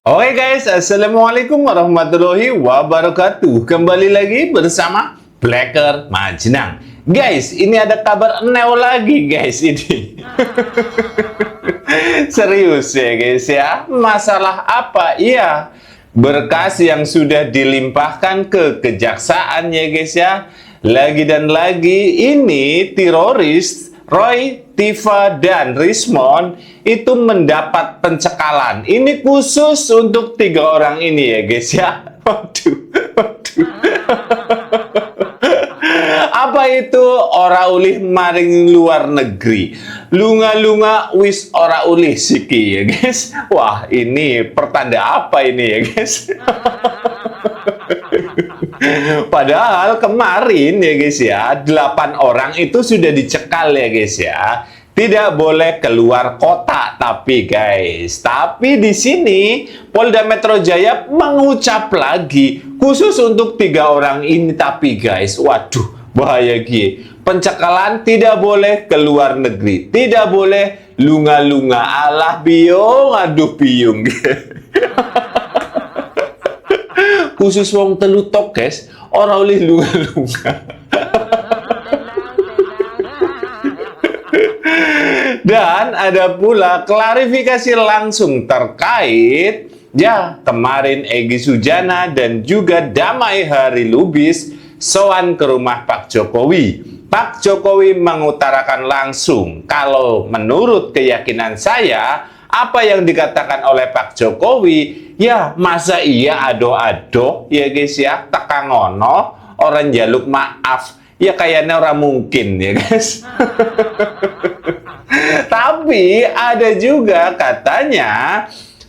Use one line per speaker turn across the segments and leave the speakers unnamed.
Oke guys, Assalamualaikum warahmatullahi wabarakatuh. Kembali lagi bersama Blacker Majenang. Guys, ini ada kabar neo lagi guys ini. Serius ya guys ya. Masalah apa? Iya, berkas yang sudah dilimpahkan ke kejaksaan ya guys ya. Lagi dan lagi ini teroris Roy, Tifa, dan Rismond itu mendapat pencekalan. Ini khusus untuk 3 orang ini ya guys ya. Waduh. Apa itu ora ulih maring luar negeri? Lunga-lunga wis ora ulih siki ya guys. Wah, ini pertanda apa ini ya guys? Padahal kemarin ya guys ya, 8 orang itu sudah dicekal ya guys ya. Tidak boleh keluar kota tapi guys. Tapi di sini Polda Metro Jaya mengucap lagi khusus untuk 3 orang ini tapi guys. Waduh, bahaya gie. Pencekalan tidak boleh keluar negeri. Tidak boleh lunga-lunga. Alah biung, aduh biung. Khusus wong telutok guys, ora oleh lunga-lunga. Dan ada pula klarifikasi langsung terkait ya kemarin Egy Sujana dan juga Damai Hari Lubis sowan ke rumah Pak Jokowi. Pak Jokowi mengutarakan langsung kalau menurut keyakinan saya apa yang dikatakan oleh Pak Jokowi, ya masa iya ado-ado ya guys ya, teka ngono orang jaluk maaf, ya kayaknya orang mungkin ya guys. Tapi ada juga katanya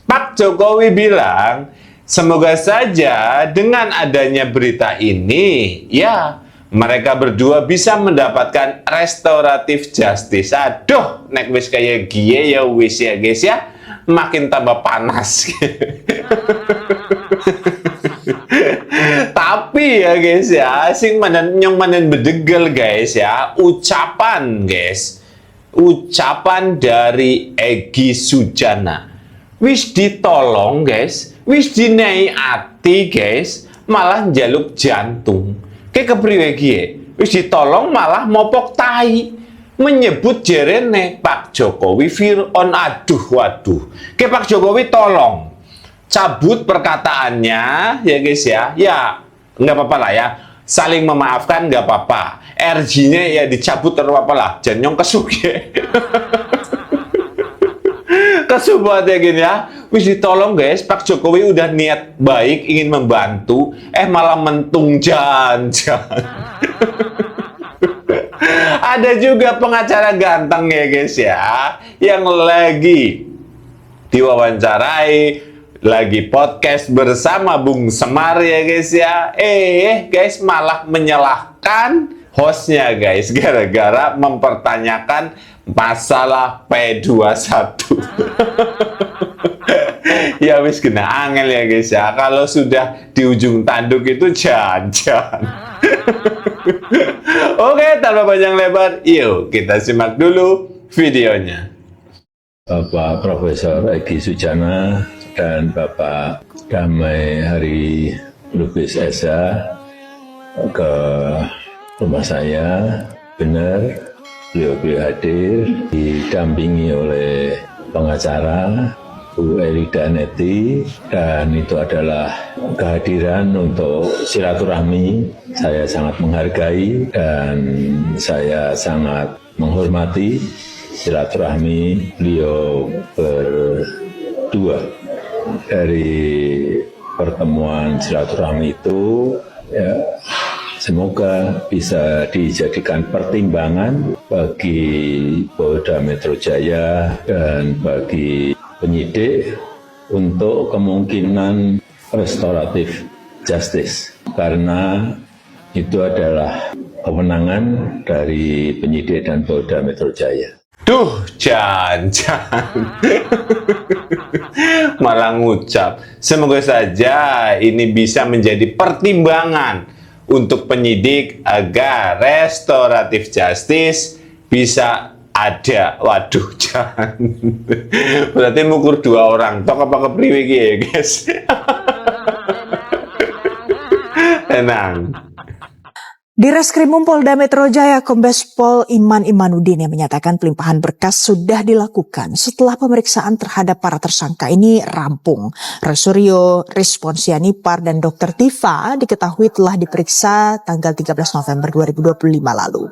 Pak Jokowi bilang, semoga saja dengan adanya berita ini, ya mereka berdua bisa mendapatkan restoratif justice. Aduh, nek wis kayak gie ya wis ya guys ya, makin tambah panas. Tapi ya guys ya, sing nyong manen bedegel guys ya, ucapan dari Egy Sujana. Wis ditolong guys, wis dinei ati guys, malah njaluk jantung. Kayak kepriwe gie, wis ditolong malah mopok tai, menyebut jerene Pak Jokowi Fir'aun. Aduh, waduh. Kayak Pak Jokowi tolong cabut perkataannya ya guys ya. Ya nggak apa-apa lah ya, saling memaafkan nggak apa-apa. RG-nya ya dicabut atau apa lah, janyong kesuge. Kesubuat ya gini ya. Wis ditolong guys, Pak Jokowi udah niat baik ingin membantu, malah mentung jangan. Ada juga pengacara ganteng ya guys ya, yang lagi diwawancarai, lagi podcast bersama Bung Semar ya guys ya. Guys malah menyalahkan hostnya guys, gara-gara mempertanyakan masalah P21. Ya wis kena angel ya guys ya, kalau sudah di ujung tanduk itu jangan. Oke, tanpa panjang lebar, yuk kita simak dulu videonya.
Bapak Profesor Egy Sujana dan Bapak Damai Hari Lubis Esa ke rumah saya. Benar, beliau hadir didampingi oleh pengacara Bu Elida Neti, dan itu adalah kehadiran untuk silaturahmi. Saya sangat menghargai dan saya sangat menghormati silaturahmi beliau berdua. Dari pertemuan silaturahmi itu ya, semoga bisa dijadikan pertimbangan bagi Polda Metro Jaya dan bagi penyidik untuk kemungkinan restoratif justice, karena itu adalah kewenangan dari penyidik dan Polda Metro Jaya.
Duh, jangan. Malah ngucap. Semoga saja ini bisa menjadi pertimbangan untuk penyidik agar restoratif justice bisa ada. Waduh, jangan. Berarti ngukur 2 orang. Tok apa kepriwe iki ya, guys? Tenang.
Di Reskrimum Polda Metro Jaya, Kombes Pol Iman Imanudin yang menyatakan pelimpahan berkas sudah dilakukan setelah pemeriksaan terhadap para tersangka ini rampung. Roy Suryo, Responsiani Par, dan Dr. Tifa diketahui telah diperiksa tanggal 13 November 2025 lalu.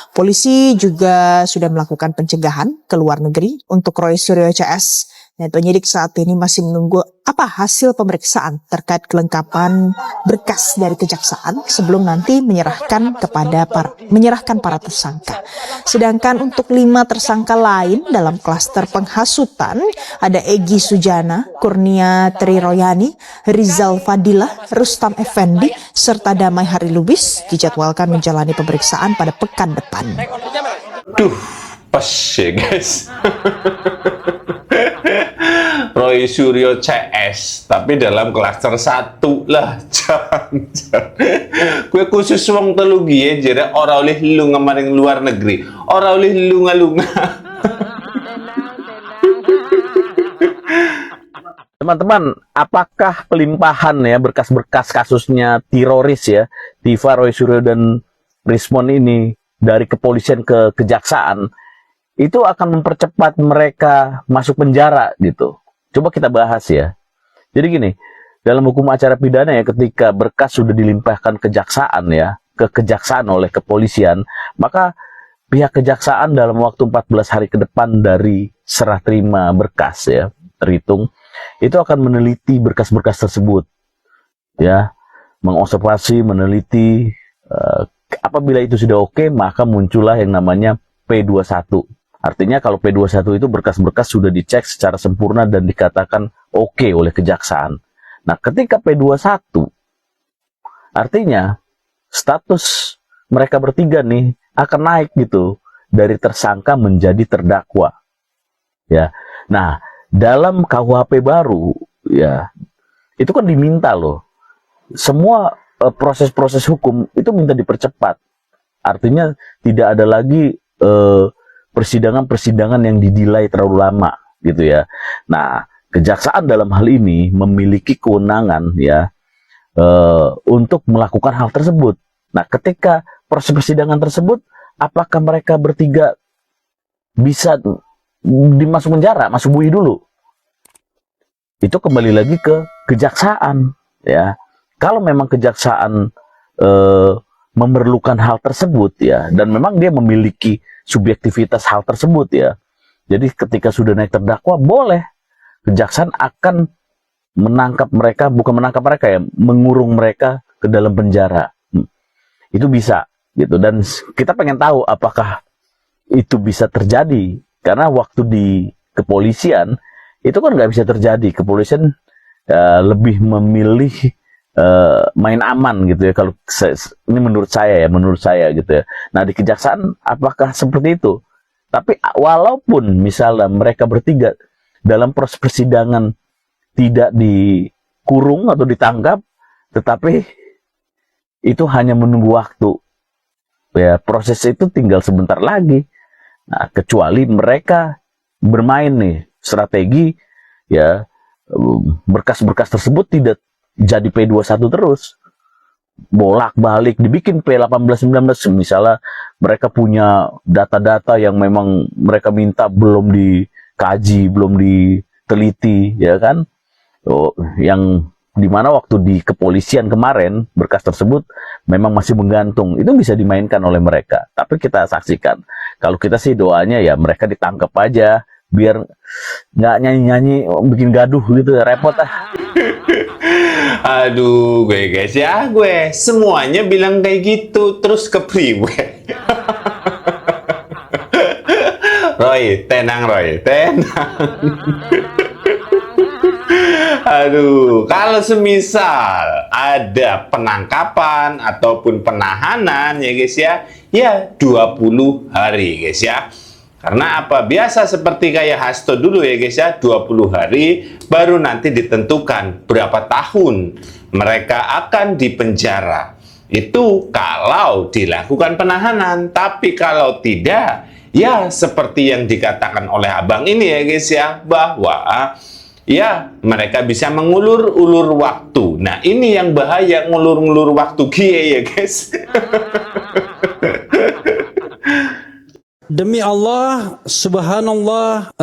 Polisi juga sudah melakukan pencegahan ke luar negeri untuk Roy Suryo CS. Dan penyidik saat ini masih menunggu apa hasil pemeriksaan terkait kelengkapan berkas dari kejaksaan sebelum nanti menyerahkan para tersangka. Sedangkan untuk 5 tersangka lain dalam klaster penghasutan ada Egy Sujana, Kurnia Triroyani, Rizal Fadilah, Rustam Effendi, serta Damai Hari Lubis dijadwalkan menjalani pemeriksaan pada pekan depan.
Duh, pas ya guys. Roy Suryo CS, tapi dalam klaster 1 lah. Jangan. Kue khusus wong telu gie, jadi ora oleh lu ngamaring luar negeri, ora oleh lu ngalunga.
Teman-teman, apakah pelimpahan ya berkas-berkas kasusnya teroris ya, Tifa, Roy Suryo, dan Rismon ini dari kepolisian ke kejaksaan, itu akan mempercepat mereka masuk penjara gitu? Coba kita bahas ya. Jadi gini, dalam hukum acara pidana ya, ketika berkas sudah dilimpahkan kejaksaan ya, ke kejaksaan oleh kepolisian, maka pihak kejaksaan dalam waktu 14 hari ke depan dari serah terima berkas ya, terhitung, itu akan meneliti berkas-berkas tersebut. Ya, mengobservasi, meneliti, apabila itu sudah oke, maka muncullah yang namanya P21. Artinya kalau P21 itu berkas-berkas sudah dicek secara sempurna dan dikatakan oke oleh kejaksaan. Nah, ketika P21, artinya status mereka bertiga nih akan naik gitu dari tersangka menjadi terdakwa. Ya. Nah, dalam KUHP baru ya, itu kan diminta loh. Semua proses-proses hukum itu minta dipercepat. Artinya tidak ada lagi persidangan-persidangan yang didilai terlalu lama gitu ya. Nah, kejaksaan dalam hal ini memiliki kewenangan ya untuk melakukan hal tersebut. Nah, ketika proses persidangan tersebut, apakah mereka bertiga bisa dimasuk penjara, masuk bui dulu? Itu kembali lagi ke kejaksaan ya. Kalau memang kejaksaan memerlukan hal tersebut ya, dan memang dia memiliki subjektivitas hal tersebut ya. Jadi ketika sudah naik terdakwa, boleh kejaksaan akan menangkap mereka, bukan menangkap mereka ya, mengurung mereka ke dalam penjara. Itu bisa gitu. Dan kita pengen tahu apakah itu bisa terjadi, karena waktu di kepolisian itu kan nggak bisa terjadi. Kepolisian lebih memilih main aman gitu ya, kalau ini menurut saya gitu ya. Nah, di kejaksaan apakah seperti itu? Tapi walaupun misalnya mereka bertiga dalam proses persidangan tidak dikurung atau ditangkap, tetapi itu hanya menunggu waktu ya, proses itu tinggal sebentar lagi. Nah, kecuali mereka bermain nih strategi ya, berkas-berkas tersebut tidak jadi P21 terus, bolak-balik dibikin P18, 19. Misalnya mereka punya data-data yang memang mereka minta belum dikaji, belum diteliti ya kan, yang dimana waktu di kepolisian kemarin berkas tersebut memang masih menggantung. Itu bisa dimainkan oleh mereka. Tapi kita saksikan, kalau kita sih doanya ya mereka ditangkap aja, biar nggak nyanyi-nyanyi bikin gaduh gitu, repot ah.
Aduh, gue guys ya, gue semuanya bilang kayak gitu, terus ke priwe. Roy, tenang Roy, tenang. Aduh, kalau semisal ada penangkapan ataupun penahanan ya guys ya 20 hari guys ya. Karena apa? Biasa seperti kayak Hasto dulu ya guys ya, 20 hari baru nanti ditentukan berapa tahun mereka akan dipenjara. Itu kalau dilakukan penahanan, tapi kalau tidak, Ya, seperti yang dikatakan oleh abang ini ya guys ya, bahwa ya mereka bisa mengulur-ulur waktu. Nah, ini yang bahaya, ngulur-ngulur waktu kie ya guys.
Demi Allah, subhanallah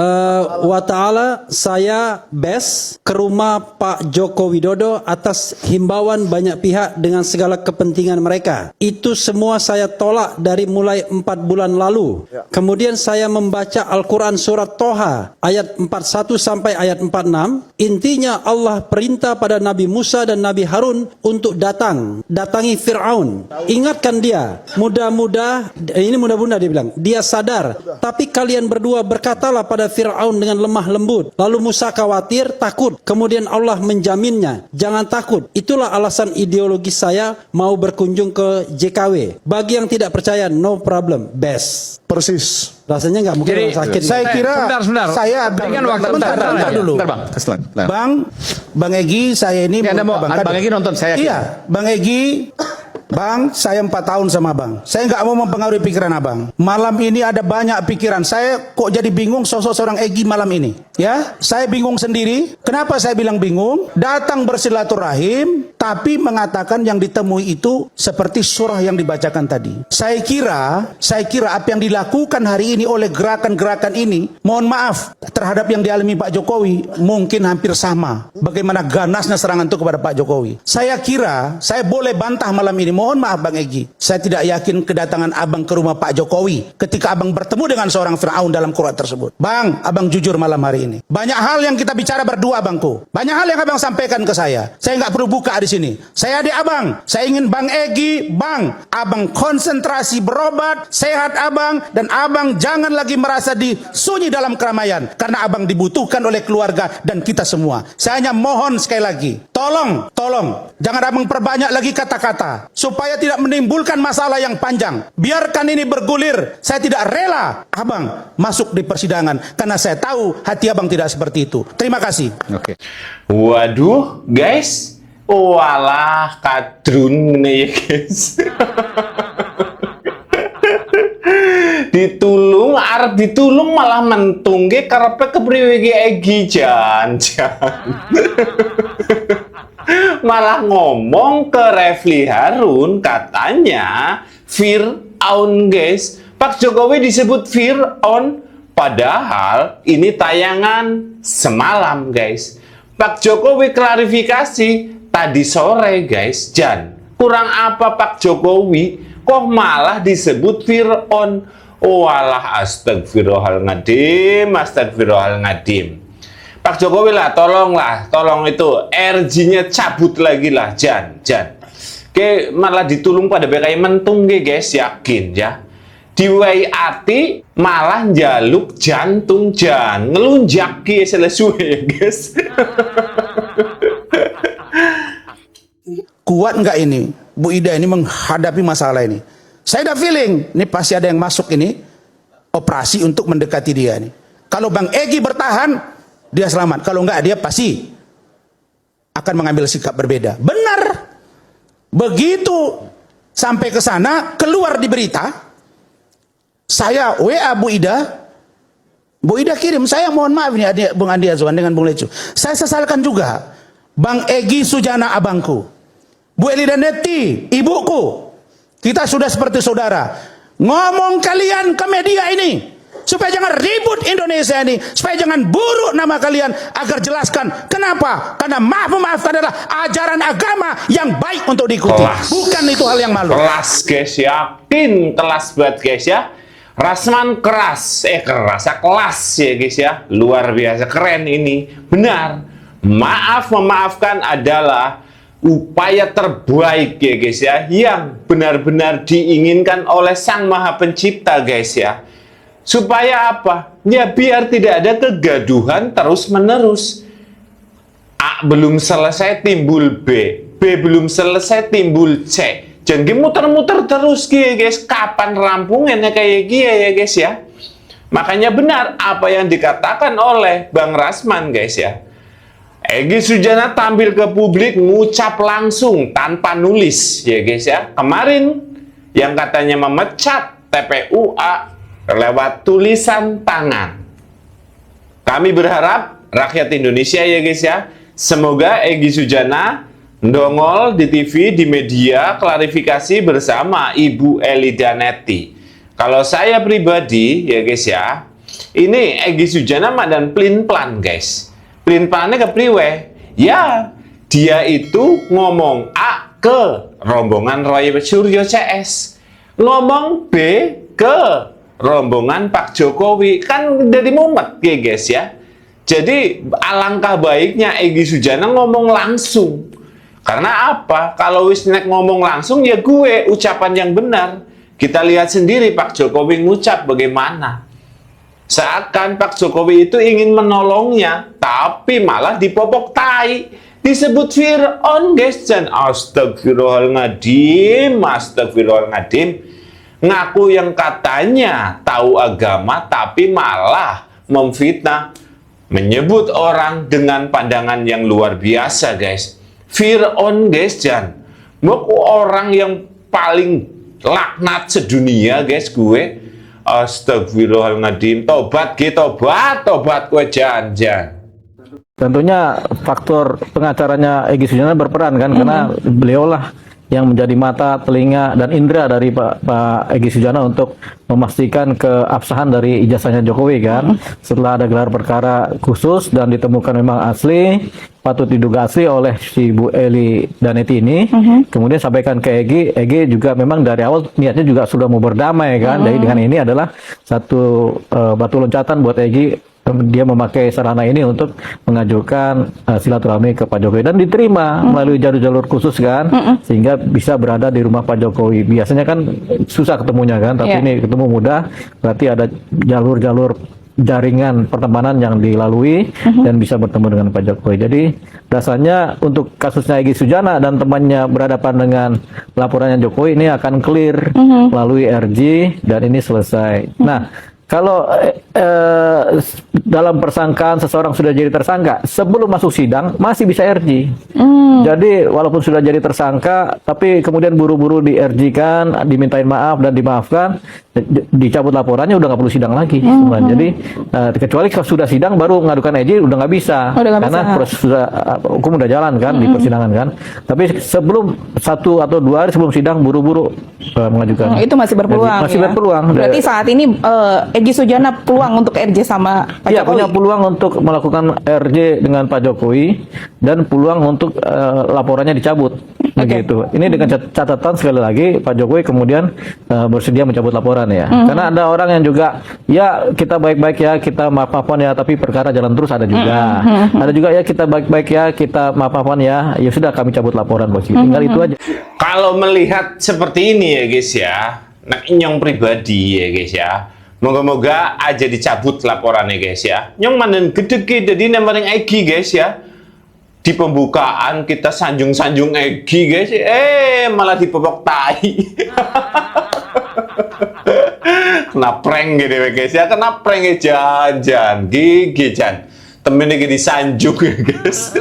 wa ta'ala, saya best ke rumah Pak Joko Widodo atas himbauan banyak pihak dengan segala kepentingan mereka. Itu semua saya tolak dari mulai 4 bulan lalu. Kemudian saya membaca Al-Quran surat Toha ayat 41 sampai ayat 46. Intinya Allah perintah pada Nabi Musa dan Nabi Harun untuk datangi Fir'aun. Ingatkan dia, mudah-mudah dia bilang, dia sadar, tapi kalian berdua berkatalah pada Fir'aun dengan lemah lembut. Lalu Musa khawatir, takut. Kemudian Allah menjaminnya, jangan takut. Itulah alasan ideologi saya mau berkunjung ke JKW. Bagi yang tidak percaya, no problem, best.
Persis.
Rasanya nggak mungkin orang sakit.
Saya kira
sebentar.
saya
Berikan waktu
bentar dulu.
Bentar, Bang.
Bang Egi, saya ini
Ya, Bang Egi nonton saya.
Iya, Bang Egi, Bang, saya 4 tahun sama Bang. Saya nggak mau mempengaruhi pikiran Abang. Malam ini ada banyak pikiran. Saya kok jadi bingung sosok seorang Egi malam ini. Ya, saya bingung sendiri. Kenapa saya bilang bingung? Datang bersilaturahim, tapi mengatakan yang ditemui itu seperti surah yang dibacakan tadi. Saya kira apa yang dilakukan hari ini oleh gerakan-gerakan ini, mohon maaf, terhadap yang dialami Pak Jokowi, mungkin hampir sama. Bagaimana ganasnya serangan itu kepada Pak Jokowi. Saya kira, saya boleh bantah malam ini. Mohon maaf Bang Egi, saya tidak yakin kedatangan Abang ke rumah Pak Jokowi ketika Abang bertemu dengan seorang Fir'aun dalam Quran tersebut. Bang, Abang jujur malam hari ini. Banyak hal yang kita bicara berdua Bangku. Banyak hal yang Abang sampaikan ke saya. Saya nggak perlu buka di sini. Saya adik Abang. Saya ingin Bang Egi, Bang, Abang konsentrasi berobat, sehat Abang, dan Abang jangan lagi merasa disunyi dalam keramaian. Karena Abang dibutuhkan oleh keluarga dan kita semua. Saya hanya mohon sekali lagi, tolong, jangan Abang perbanyak lagi kata-kata. Supaya tidak menimbulkan masalah yang panjang. Biarkan ini bergulir. Saya tidak rela Abang masuk di persidangan. Karena saya tahu hati Abang tidak seperti itu. Terima kasih.
Oke.
Waduh, guys. Walah kadrun nih ya guys. Arep ditulung malah mentung ge karepe kepriwe ge Egi jan. Malah ngomong ke Refli Harun, katanya Fir'aun guys. Pak Jokowi disebut Fir'aun, padahal ini tayangan semalam guys. Pak Jokowi klarifikasi tadi sore guys. Jan, kurang apa Pak Jokowi kok malah disebut Fir'aun? Walah, astagfirullahaladzim. Pak Jokowi lah, tolong itu RG-nya cabut lagi lah, Jan. Oke, malah ditulung pada BKI mentung guys, yakin ya. Di ati malah jaluk jantung Jan, ngelunjak selesai ya guys.
Kuat nggak ini Bu Ida ini menghadapi masalah ini? Saya ada feeling, ini pasti ada yang masuk ini operasi untuk mendekati dia nih. Kalau Bang Egi bertahan, dia selamat. Kalau enggak, dia pasti akan mengambil sikap berbeda. Benar. Begitu sampai ke sana, keluar di berita, saya WA Bu Ida. Bu Ida kirim, saya mohon maaf nih Bung Andi Azwan dengan Bung Lecu. Saya sesalkan juga Bang Egi Sujana abangku, Bu Elida Neti, ibuku. Kita sudah seperti saudara. Ngomong kalian ke media ini supaya jangan ribut Indonesia ini, supaya jangan buruk nama kalian, agar jelaskan kenapa. Karena memaafkan adalah ajaran agama yang baik untuk diikuti. Bukan itu hal yang malu.
Kelas guys, yakin kelas banget guys ya. Rasman kelas ya guys ya. Luar biasa keren ini. Benar. Memaafkan adalah upaya terbaik ya guys ya, yang benar-benar diinginkan oleh Sang Maha Pencipta guys ya. Supaya apa? Ya biar tidak ada kegaduhan terus-menerus. A belum selesai timbul B belum selesai timbul C. Jangan muter-muter terus guys. Kapan rampungnya kayak gini ya guys ya. Makanya benar apa yang dikatakan oleh Bang Rasman guys ya. Egi Sujana tampil ke publik ngucap langsung tanpa nulis ya guys ya. Kemarin yang katanya memecat TPUA lewat tulisan tangan. Kami berharap rakyat Indonesia ya guys ya, semoga Egy Sujana ndongol di TV, di media, klarifikasi bersama Ibu Eli Danetti. Kalau saya pribadi ya guys ya, ini Egy Sujana madan plin-plan guys. Plin-plannya kepriwe? Ya, dia itu ngomong A ke rombongan Roy Suryo CS, ngomong B ke rombongan Pak Jokowi, kan jadi mumet ya guys ya. Jadi alangkah baiknya Egy Sujana ngomong langsung. Karena apa? Kalau Wisnek ngomong langsung ya gue ucapan yang benar. Kita lihat sendiri Pak Jokowi ngucap bagaimana. Seakan Pak Jokowi itu ingin menolongnya, tapi malah dipopok tai. Disebut Fir'aun guys, dan astagfirullahaladzim, astagfirullahaladzim. Ngaku yang katanya tahu agama, tapi malah memfitnah, menyebut orang dengan pandangan yang luar biasa guys. Fir'aun guys, dan orang yang paling laknat sedunia guys gue. Astagfirullahaladzim, tobat gitu, tobat gue jangan.
Tentunya faktor pengacaranya Egy Sujana berperan kan, karena beliaulah yang menjadi mata, telinga, dan indera dari Pak Egy Sujana untuk memastikan keabsahan dari ijazahnya Jokowi kan. Setelah ada gelar perkara khusus dan ditemukan memang asli, patut diduga asli oleh si Bu Eli Danetti ini, kemudian sampaikan ke Egy juga memang dari awal niatnya juga sudah mau berdamai kan. Jadi dengan ini adalah satu batu loncatan buat Egy, dia memakai sarana ini untuk mengajukan silaturahmi ke Pak Jokowi dan diterima melalui jalur-jalur khusus kan, sehingga bisa berada di rumah Pak Jokowi. Biasanya kan susah ketemunya kan, tapi ini ketemu mudah, berarti ada jalur-jalur jaringan pertemanan yang dilalui dan bisa bertemu dengan Pak Jokowi. Jadi rasanya untuk kasusnya Egy Sujana dan temannya berhadapan dengan laporannya Jokowi ini akan clear melalui RJ dan ini selesai. Nah, kalau dalam persangkaan seseorang sudah jadi tersangka, sebelum masuk sidang masih bisa RJ. Jadi walaupun sudah jadi tersangka, tapi kemudian buru-buru di RJ kan, dimintain maaf dan dimaafkan, dicabut laporannya, udah nggak perlu sidang lagi. Jadi kecuali kalau sudah sidang baru mengadukan RJ udah nggak bisa, karena proses hukum udah jalan kan di persidangan kan. Tapi sebelum 1 atau 2 hari sebelum sidang buru-buru mengajukan.
Itu masih berpeluang.
Masih
ya?
berpeluang.
Berarti saat ini Egy Sujana peluang untuk RJ sama Pak
Jokowi?
Jokowi?
Punya peluang untuk melakukan RJ dengan Pak Jokowi dan peluang untuk laporannya dicabut. Begitu. Ini dengan catatan sekali lagi Pak Jokowi kemudian bersedia mencabut laporan ya. Karena ada orang yang juga ya kita baik-baik ya, kita maaf-maafan ya, tapi perkara jalan terus ada juga. Ada juga ya kita baik-baik ya, kita maaf-maafan ya, ya sudah kami cabut laporan bos. Tinggal itu aja.
Kalau melihat seperti ini ya guys ya, nah nyong pribadi ya guys ya, moga-moga aja dicabut laporannya guys ya. Nyong manen gede-gede jadi namaring Egy guys ya. Di pembukaan kita sanjung-sanjung Egy guys, malah dipopok tai. Kena prank gitu guys ya, kena prank ya Jan, gigi Jan. Temennya gini sanjung ya guys.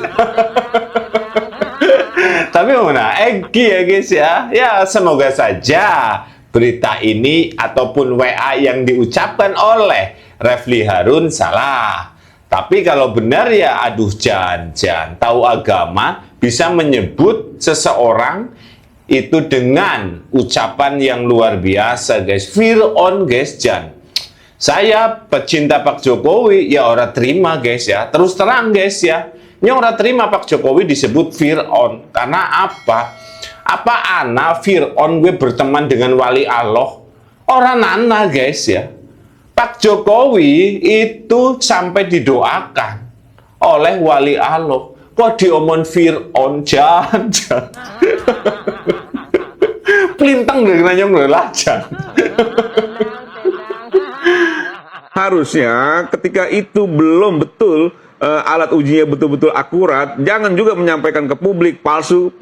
Tapi mana Egy ya guys ya, ya semoga saja berita ini ataupun WA yang diucapkan oleh Refli Harun salah. Tapi kalau benar ya aduh Jan, tahu agama bisa menyebut seseorang itu dengan ucapan yang luar biasa guys. Fir'aun guys Jan. Saya pecinta Pak Jokowi ya ora terima guys ya. Terus terang guys ya. Nyong ora terima Pak Jokowi disebut Fir'aun. Karena apa? Apa ana Fir'aun gue berteman dengan wali Allah? Orang nana guys ya. Pak Jokowi itu sampai didoakan oleh wali Allah. Kok diomong Fir'aun Jan. Pelintang dengan nyong lelah Jan.
Harusnya ketika itu belum betul alat ujinya betul-betul akurat, jangan juga menyampaikan ke publik palsu.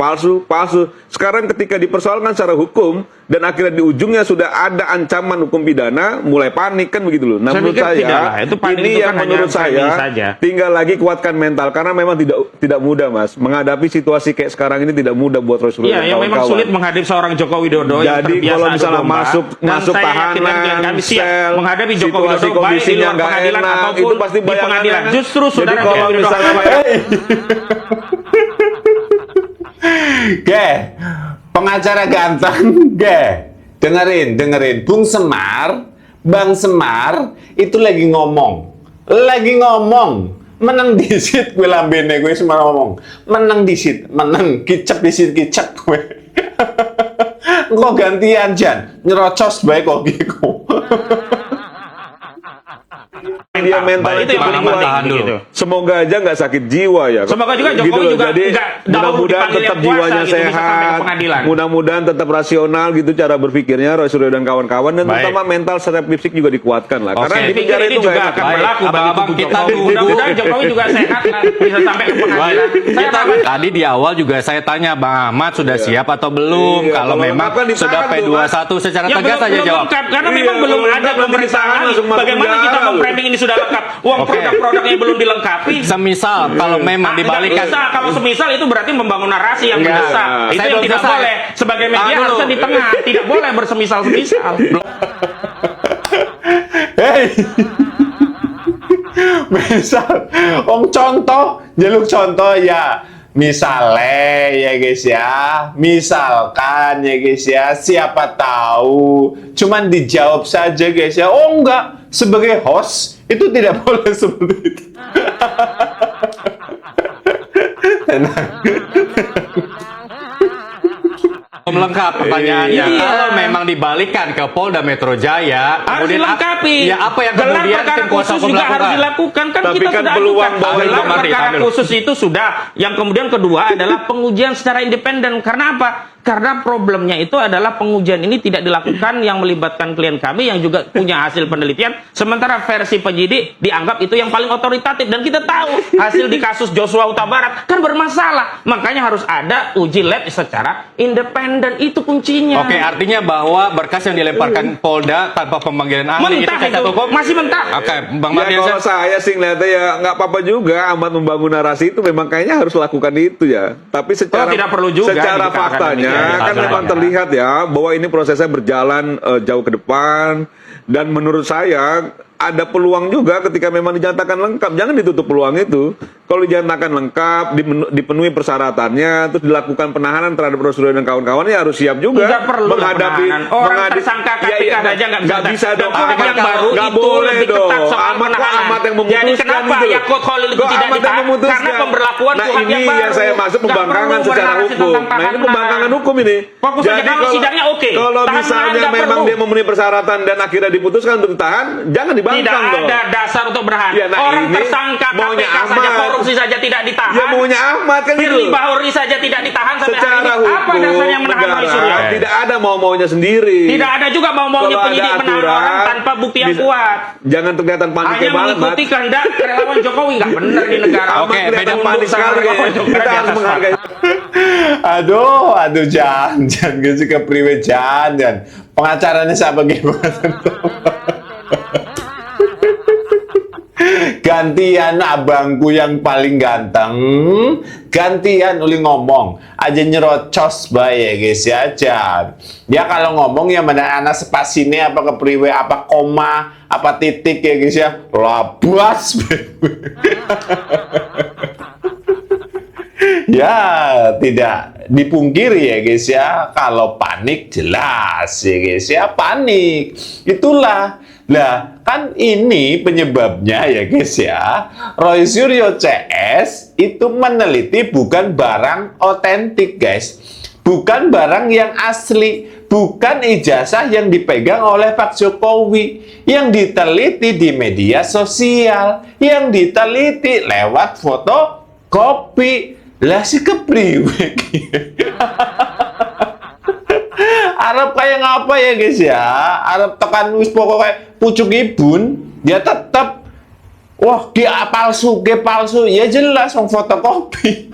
Sekarang ketika dipersoalkan secara hukum, dan akhirnya di ujungnya sudah ada ancaman hukum pidana, mulai panik kan begitu loh. Nah,
Saya
menurut
pikir
saya
tidak lah. Itu panik
ini
itu
yang
kan hanya
menurut saya
framing saja.
tinggal lagi kuatkan mental karena memang tidak mudah, Mas. Menghadapi situasi kayak sekarang ini tidak mudah buat Roy Suryo
Iya,
dan
yang memang
kawan-kawan.
sulit menghadapi seorang Joko Widodo yang
Jadi
terbiasa
kalau
adu
misalnya
domba.
masuk
Dan saya yakin
tahanan,
kami siap
sel,
menghadapi Joko
situasi
Widodo baik di
kondisinya
luar
nggak
pengadilan
enak,
ataupun
itu pasti
di
bayangannya
pengadilan.
kan.
Justru
Jadi
saudara
kalau
Joko Widodo
misalnya
Ge, pengacara ganteng, ge. Dengerin. Bang Semar itu lagi ngomong. Menang disit gue lambene gue semua ngomong. Menang kicep gue. Engko gantian Jan, nyerocos bae kok gitu.
dia mental
Itu
itu
yang paling
kuat.
penting gitu.
Semoga aja nggak sakit jiwa ya.
Semoga juga Jokowi
Gitu loh.
juga
Jadi
nggak dahulu
mudah-mudahan
dipanggil
tetap
yang kuasa
jiwanya
gitu, bisa sampai ke
sehat.
pengadilan.
Mudah-mudahan tetap rasional gitu cara berpikirnya Roy Suryo dan kawan-kawan dan
Baik.
terutama mental secara fisik juga dikuatkan lah. Karena di
Saya pikir
penjara
ini
itu nggak
juga
enak.
akan berlaku bagi
Abang-abang
tubuh
kita
Jokowi.
tunggu.
Mudah-mudahan Jokowi juga sehat lah, bisa sampai ke pengadilan.
Tadi di awal juga saya tanya Bang Ahmad sudah siap atau belum?
Iya,
kalau
kalau
memang
lengkap kan ditahan
sudah
tuh,
P21 secara
Ya,
tegas saja jawab.
lengkap, karena
Iya,
memang belum
belum
ada
lengkap, belum
pemeriksaan
ditahan,
lagi.
langsung masuk
Bagaimana
penjara
kita
loh.
memframing ini sudah lengkap? Uang
Oke.
produk-produknya belum dilengkapi.
Semisal kalau memang dibalikan
Kalau semisal itu berarti membangun narasi yang
Enggak.
mendesak. Itu
Saya
yang
belum
tidak
selesai.
boleh. Sebagai media
Tahan dulu.
harusnya di tengah, tidak boleh bersemisal-semisal.
Hei, misal, jaluk contoh ya. Misalnya ya guys ya, misalkan ya guys ya, siapa tahu, cuman dijawab saja guys ya. Oh enggak, sebagai host itu tidak boleh seperti itu. Tenang.
lengkap pertanyaannya.
Iya.
Kalau memang dibalikan ke Polda Metro Jaya,
Harus dilengkapi.
Ya apa yang
Gelar
kemudian
perkara
tim kuasa
khusus
hukum
juga harus
lakukan?
dilakukan kan.
Tapi
kita
kan
sudah
peluang
ajukan.
bahwa
Gelar
itu mati,
perkara
tahan dulu.
khusus itu sudah. Yang kemudian kedua adalah pengujian secara independen. Karena apa? Karena problemnya itu adalah pengujian ini tidak dilakukan yang melibatkan klien kami yang juga punya hasil penelitian. Sementara versi penyidik dianggap itu yang paling otoritatif. Dan kita tahu hasil di kasus Joshua Huta Barat kan bermasalah. Makanya harus ada uji lab secara independen. Itu kuncinya.
Oke, artinya bahwa berkas yang dilemparkan Polda tanpa pemanggilan ahli
mentah
cacat
itu.
hukum?
Masih mentah.
Oke, Bang
Ya
Mardiansyah.
kalau saya sih ngeliatnya ya nggak apa-apa juga amat membangun narasi itu memang kayaknya harus lakukan itu ya. Tapi secara
tidak perlu juga
secara
dikatakan
faktanya
demikian.
kan memang terlihat ya bahwa ini prosesnya berjalan jauh ke depan dan menurut saya ada peluang juga ketika memang dinyatakan lengkap. Jangan ditutup peluang itu. Kalau dinyatakan lengkap, dipenuhi persyaratannya, terus dilakukan penahanan terhadap Roy Suryo dan kawan-kawan, ya harus siap juga
Nggak perlu
menghadapi
penahanan. Orang tersangka KPK saja nggak bisa.
dong.
Dan yang baru
Nggak
itu
boleh
lebih
dong.
ketat soal
Amat kok
penahanan.
amat yang memutuskan.
Jadi kenapa
gitu loh.
Yaakut Khalil itu
Kok
tidak
amat yang
ditahan?
memutuskan?
Karena pemberlakuan
Nah
kuhab yang
ini
baru.
yang saya maksud
Nggak
pembangkangan
perlu
secara
bernarasi
hukum.
tentang
Nah ini
tahanan.
pembangkangan hukum ini.
Fokus saja kalau sidangnya oke.
Kalau
Tahanan
misalnya
nggak
memang
perlu.
dia memenuhi persyaratan dan akhirnya diputuskan untuk ditahan, jangan
Tidak
dibangkang dong.
ada dasar untuk bertahan.
Ya, nah
Orang
ini
tersangka
maunya
KPK saja
Ahmad.
korupsi saja tidak ditahan.
Ya maunya Ahmad kan gitu.
Firly Bahuri saja tidak ditahan sampai hari
Secara
ini. Apa
hukum
dasarnya menahan Roy Suryo?
negara tidak ada mau-maunya sendiri.
Tidak ada juga mau-maunya
Kalau ada
penyidik menahan
aturan,
orang tanpa bukti yang
bisa-
kuat.
Jangan kelihatan paniknya
Hanya
banget, Mat.
mengikuti kehendak relawan Jokowi. Nggak benar di negara.
Ahmad
Oke,
kelihatan
beda
panik sekali kayaknya. Kita harus menghargai.
Aduh, jangan gitu ke priwe jangan. Pengacaranya siapa gimana? Gantian abangku yang paling ganteng, gantian uli ngomong aja nyerocos bae ya guys ya Jan. Ya kalau ngomong ya mana anak spasine apa kepriwe apa koma apa titik ya guys ya labas. Ya tidak dipungkiri ya guys ya, kalau panik jelas ya guys ya, panik itulah. Lah kan ini penyebabnya ya guys ya, Roy Suryo CS itu meneliti bukan barang otentik guys, bukan barang yang asli, bukan ijazah yang dipegang oleh Pak Jokowi, yang diteliti di media sosial, yang diteliti lewat fotokopi. Lah si kepriwe. Arab kayak ngapa ya guys ya? Arab tekan wis pokoknya pucuk ibun, dia tetap wah dia palsu, dia palsu. Ya jelas wong fotokopi.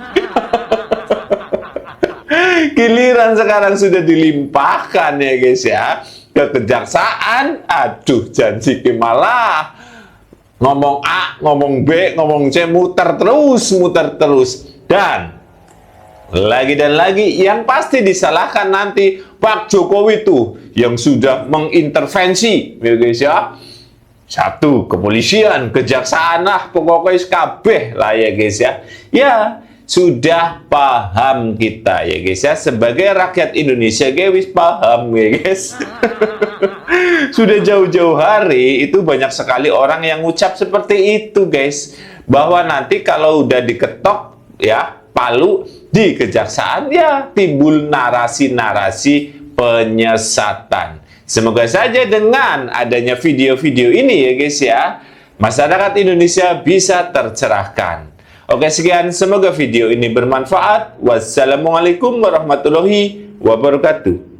Giliran sekarang sudah dilimpahkan ya guys ya ke kejaksaan, aduh janji malah ngomong A, ngomong B, ngomong C, muter terus. Dan lagi dan lagi yang pasti disalahkan nanti Pak Jokowi tuh yang sudah mengintervensi ya guys ya. Satu, kepolisian, kejaksaan lah, pokoknya kabeh lah ya guys ya. Ya, sudah paham kita ya guys ya. Sebagai rakyat Indonesia guys, paham ya guys. Sudah jauh-jauh hari itu banyak sekali orang yang ngucap seperti itu guys. Bahwa nanti kalau udah diketok ya palu di kejaksaan ya timbul narasi-narasi penyesatan. Semoga saja dengan adanya video-video ini ya guys ya, masyarakat Indonesia bisa tercerahkan. Oke sekian, semoga video ini bermanfaat. Wassalamualaikum warahmatullahi wabarakatuh.